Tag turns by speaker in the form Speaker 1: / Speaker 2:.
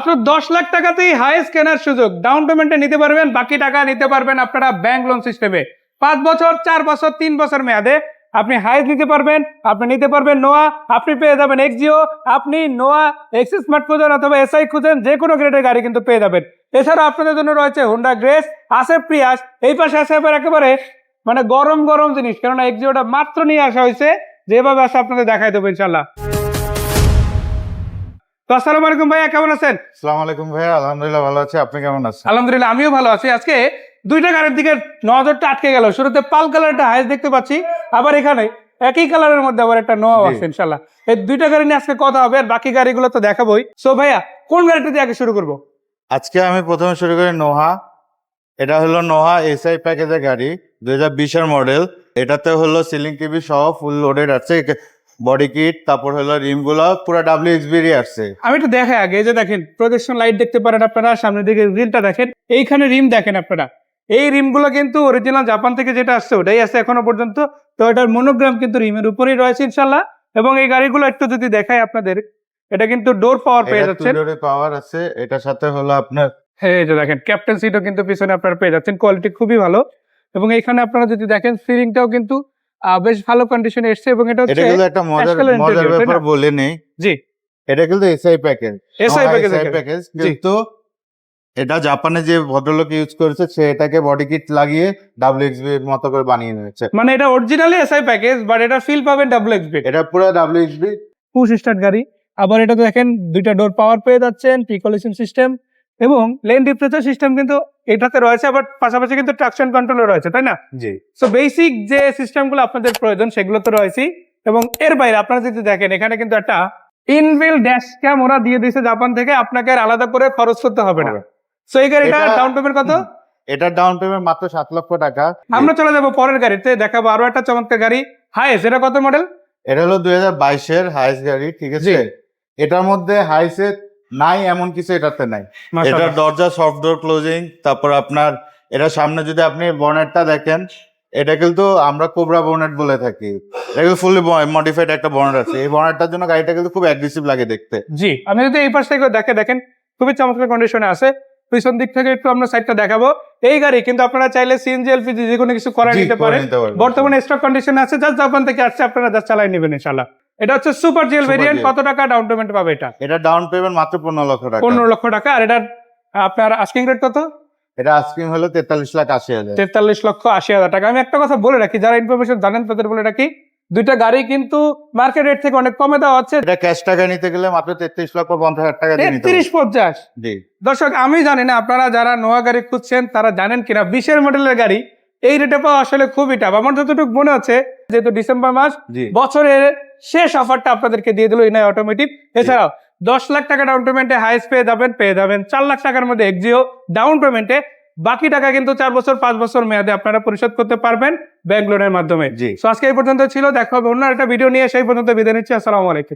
Speaker 1: মাত্র 10 লাখ টাকাতেই হাইয়েস্ট কেনার সুযোগ। ডাউন পেমেন্টে নিতে পারবেন, বাকি টাকা নিতে পারবেন আপনারা ব্যাংক লোন সিস্টেমে। 5 বছর, 4 বছর, 3 বছর মেয়াদে আপনি হাইয়েস্ট নিতে পারবেন। আপনি নিতে পারবেন নোয়া, আপনি পেয়ে যাবেন এক্সিও, আপনি নোয়া এক্স স্মার্ট খুঁজেন অথবা এসআই খুঁজেন, যে কোনো গ্রেডের গাড়ি কিন্তু পেয়ে যাবেন। এছাড়া আপনাদের জন্য রয়েছে হোন্ডা গ্রেস, আছে প্রিয়াস, এই পাশে আছে এবার একেবারে মানে গরম গরম জিনিস, কেননা এক্সিওটা মাত্র নিয়ে আসা হয়েছে, যেভাবে আসে আপনাদের দেখাই দেবো ইনশাল্লাহ। তো আসসালামু আলাইকুম ভাইয়া, কেমন আছেন?
Speaker 2: আসসালামু আলাইকুম ভাইয়া, আলহামদুলিল্লাহ ভালো আছি। আপনি কেমন আছেন?
Speaker 1: আলহামদুলিল্লাহ আমিও ভালো আছি। আজকে দুইটা গাড়ির দিকে নজরটা আটকে গেল। শুরুতে পাল কালারটা হাইস দেখতে পাচ্ছি, আবার এখানে একই কালারের মধ্যে আবার একটা নোয়া
Speaker 2: জি।
Speaker 1: আছে ইনশাল্লাহ। এই দুইটা গাড়ি নিয়ে আজকে কথা হবে, আর বাকি গাড়িগুলো তো দেখাবোই। সো ভাইয়া, কোন গাড়িটা দিয়ে আগে শুরু করবো?
Speaker 2: আজকে আমি প্রথমে শুরু করি নোহা। এটা হলো নোহা এসআই প্যাকেজের গাড়ি, 2020-এর মডেল। এটাতে হলো সিলিং টিভি সহ ফুল লোডেড আছে, বডি কিট, তারপর হলো রিম গুলো পুরো WXB-ই আসছে।
Speaker 1: আমি একটু দেখাই আগে, এই যে দেখেন প্রজেকশন লাইট দেখতে পারেন আপনারা, সামনের দিকে রিমটা দেখেন, এইখানে রিম দেখেন আপনারা। এই রিমগুলো কিন্তু অরিজিনাল জাপান থেকে যেটা আসছে ওটাই আছে এখনো পর্যন্ত। তো এটার মনোগ্রাম কিন্তু রিমের উপরেই রয়েছে ইনশাল্লাহ। এবং এই গাড়িগুলো একটু যদি দেখাই আপনাদের, এটা কিন্তু ডোর পাওয়ার পেয়ে যাচ্ছেন।
Speaker 2: পাওয়ার আছে, এটার সাথে হলো আপনার
Speaker 1: হ্যাঁ, এই যে দেখেন ক্যাপ্টেন সিটও কিন্তু পিছনে আপনারা পেয়ে যাচ্ছেন, কোয়ালিটি খুবই ভালো। এবং এখানে আপনারা যদি দেখেন সিলিংটাও কিন্তু বেশ ভালো কন্ডিশনে এসছে। এবং এটা
Speaker 2: এটা
Speaker 1: হচ্ছে
Speaker 2: কিন্তু একটা মজার
Speaker 1: Ashcal
Speaker 2: মজার
Speaker 1: interior, তাই
Speaker 2: ব্যাপার
Speaker 1: না?
Speaker 2: বলে নেই।
Speaker 1: জি,
Speaker 2: এটা কিন্তু SI package,
Speaker 1: SI package
Speaker 2: package,
Speaker 1: জি।
Speaker 2: কিন্তু এটা জাপানে যে ভদ্রলোক ইউজ করেছে সে এটাকে বডি কিট লাগিয়ে WXB এর মতো করে বানিয়ে নিয়েছে।
Speaker 1: মানে এটা অরিজিনালি এসআই প্যাকেজ, বাট এটা ফিল পাবেন WXB।
Speaker 2: এটা পুরো WXB।
Speaker 1: পুশ স্টার্ট গাড়ি। আবার এটা তো দেখেন দুইটা ডোর পাওয়ার পেয়ে যাচ্ছেন, প্রিকলিশন সিস্টেম এবং লেন ডিফারেন্সিয়াল সিস্টেম কিন্তু এটাতে রয়েছে। আবার পাশাপাশি কিন্তু ট্রাকশন কন্ট্রোলও রয়েছে, তাই না?
Speaker 2: জি।
Speaker 1: সো বেসিক যে সিস্টেমগুলো আপনাদের প্রয়োজন সেগুলো তো রয়েছেই। এবং এর বাইরে আপনারা যদি দেখেন, এখানে কিন্তু একটা ইনবিল্ট ড্যাশ ক্যাম ওরা দিয়ে দিয়েছে জাপান থেকে, আপনাকে আর আলাদা করে খরচ করতে হবে না। সো এই গাড়িটা
Speaker 2: এটা-
Speaker 1: ডাউন পেমেন্ট কত?
Speaker 2: এটার ডাউন পেমেন্ট মাত্র 7 লক্ষ টাকা।
Speaker 1: আমরা চলে যাবো পরের গাড়িতে, দেখাবো আরো একটা চমৎকার গাড়ি হাইস। এটা কত মডেল?
Speaker 2: এটা হলো 2022-এর হাইস গাড়ি, ঠিক আছে?
Speaker 1: জি।
Speaker 2: এটার মধ্যে হাইসে নাই এমন কিছু এটাতে নাই। এটার
Speaker 1: মাশাআল্লাহ।
Speaker 2: দরজা সফট ডোর ক্লোজিং, তারপর আপনার এটা সামনে যদি আপনি বনেটটা দেখেন, এটা কিন্তু আমরা কোবরা বনেট বলে থাকি। এটা কিন্তু ফুলি মডিফাইড একটা বনেট আছে। এই বনেটটার জন্য গাড়িটা কিন্তু খুব অ্যাগ্রেসিভ লাগে দেখতে।
Speaker 1: জি, আমি যদি এই পাশ থেকে দেখেন খুবই চমৎকার কন্ডিশনে আছে। পিছন দিক থেকে একটু আমরা সাইডটা দেখাবো। এই গাড়ি কিন্তু আপনারা চাইলে সিএনজি এলপিজি যে কোনো কিছু করে
Speaker 2: জি,
Speaker 1: নিতে
Speaker 2: করে
Speaker 1: পারেন।
Speaker 2: নিতে পারবেন।
Speaker 1: বর্তমানে স্টক কন্ডিশনে আছে, জাস্ট জাপান থেকে আসছে, আপনারা জাস্ট চালাই নেবেন ইনশাআল্লাহ। এটা হচ্ছে super GL
Speaker 2: Super
Speaker 1: variant.
Speaker 2: GL।
Speaker 1: কত টাকা ডাউন পেমেন্ট পাবে এটা?
Speaker 2: এটা ডাউন পেমেন্ট মাত্র 15 লক্ষ টাকা।
Speaker 1: 15 লক্ষ টাকা। আর এটার আপনার আস্কিং রেট কত?
Speaker 2: এটা আস্কিং হলো 43,80,000।
Speaker 1: 43,80,000 টাকা। আমি একটা কথা বলে রাখি, যারা ইনফরমেশন জানেন তাদের বলে রাখি, দুইটা গাড়ি কিন্তু মার্কেট রেট থেকে অনেক কমে দেওয়া হচ্ছে।
Speaker 2: এটা ক্যাশ টাকা নিতে গেলে মাত্র 33,50,000 টাকা দিয়ে নিতে হবে।
Speaker 1: 33-50।
Speaker 2: জি।
Speaker 1: দর্শক, আমি জানি না আপনারা যারা নোয়া গাড়ি খুঁজছেন তারা জানেন কিনা, 20-এর মডেলের গাড়ি এই রেটে পাওয়া আসলে খুবই টাফ। আমার যতটুকু মনে হচ্ছে, যেহেতু ডিসেম্বর মাস,
Speaker 2: জি।
Speaker 1: বছরের শেষ অফারটা আপনাদেরকে দিয়ে দিল ইনাই অটোমেটিভ। এছাড়াও 10 লাখ টাকা ডাউন পেমেন্টে হাইস পেয়ে যাবেন 4 লাখ টাকার মধ্যে এক্সিও ডাউন পেমেন্টে। বাকি টাকা কিন্তু 4 বছর 5 বছর মেয়াদে আপনারা পরিশোধ করতে পারবেন ব্যাংক লোনের মাধ্যমে।
Speaker 2: জি।
Speaker 1: সো আজকে এই পর্যন্ত ছিল, দেখা হবে অন্য একটা ভিডিও নিয়ে। সেই পর্যন্ত বিদায় নিচ্ছি। আসসালামু আলাইকুম।